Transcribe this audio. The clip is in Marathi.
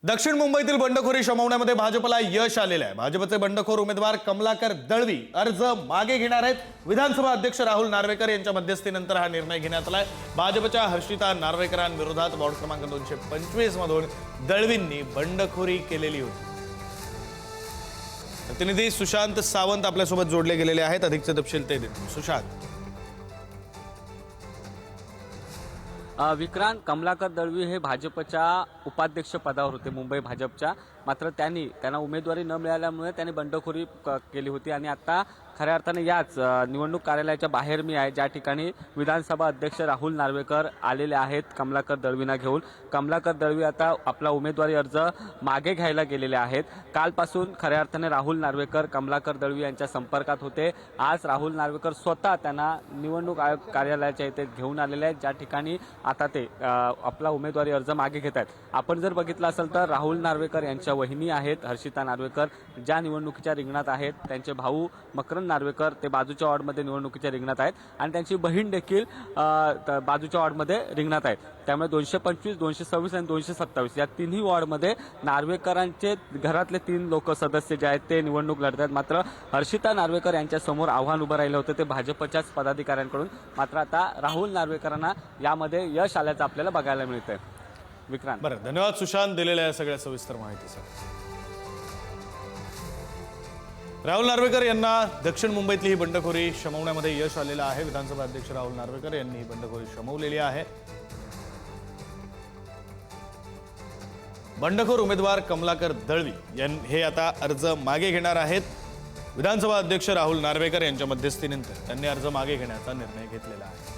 दक्षिण मुंबईतील बंडखोरी शमवण्यामध्ये भाजपला यश आलेलं आहे। भाजपचे बंडखोर उमेदवार कमलाकर दळवी अर्ज मागे घेणार आहेत। विधानसभा अध्यक्ष राहुल नार्वेकर यांच्या मध्यस्थीनंतर हा निर्णय घेण्यात आलाय। भाजपच्या हर्षिता नार्वेकरांविरोधात वॉर्ड क्रमांक 225 मधून दळवींनी बंडखोरी केलेली होती। प्रतिनिधी सुशांत सावंत आपल्यासोबत जोडले गेलेले आहेत। अधिकचे तपशील ते देतील। सुशांत, विक्रांत, कमलाकर दळवी हे भाजपच्या उपाध्यक्ष पदावर होते मुंबई भाजपच्या, मात्र त्यांना उमेदवारी न मिळाल्यामुळे त्यांनी बंडखोरी केली होती आणि आता खऱ्या अर्थाने याच निवडणूक कार्यालयाच्या बाहेर मी आहे, ज्या ठिकाणी विधानसभा अध्यक्ष राहुल नार्वेकर आलेले आहेत कमलाकर दळवींना घेऊन। कमलाकर दळवी आता आपला उमेदवारी अर्ज मागे घ्यायला गेलेले आहेत। कालपासून खऱ्या अर्थाने राहुल नार्वेकर कमलाकर दळवी यांच्या संपर्कात होते। आज राहुल नार्वेकर स्वतः त्यांना निवडणूक आयोग कार्यालयाच्या इथे घेऊन आलेले आहेत, ज्या ठिकाणी आता ते आपला उमेदवारी अर्ज मागे घेत आहेत। आपण जर बघितलं असेल तर राहुल नार्वेकर यांच्या वहिनी आहेत हर्षिता नार्वेकर, ज्या निवडणुकीच्या रिंगणात आहेत। त्यांचे भाऊ मकरंद नार्वेकर ते बाजूच्या वॉर्डमध्ये निवडणुकीच्या रिंगणात आहेत आणि त्यांची बहीण देखील बाजूच्या वॉर्डमध्ये रिंगणात आहेत। त्यामुळे 225, 226 आणि 227 या तिन्ही वॉर्डमध्ये नार्वेकरांचे घरातले 3 लोक सदस्य जे आहेत ते निवडणूक लढत आहेत। मात्र हर्षिता नार्वेकर यांच्या समोर आव्हान उभं राहिलं होतं ते भाजपच्याच पदाधिकाऱ्यांकडून। मात्र आता राहुल नार्वेकरांना यामध्ये यश आल्याचं आपल्याला बघायला मिळतंय। विक्रांत, बरं, धन्यवाद सुशांत दिलेल्या या सगळ्या सविस्तर माहितीसाठी। राहुल नार्वेकर यांना दक्षिण मुंबईतली ही बंडखोरी शमवण्यामध्ये यश आलेलं आहे। विधानसभा अध्यक्ष राहुल नार्वेकर यांनी ही बंडखोरी शमवलेली आहे। बंडखोर उमेदवार कमलाकर दळवी हे आता अर्ज मागे घेणार आहेत। विधानसभा अध्यक्ष राहुल नार्वेकर यांच्या मध्यस्थीनंतर त्यांनी अर्ज मागे घेण्याचा निर्णय घेतलेला आहे।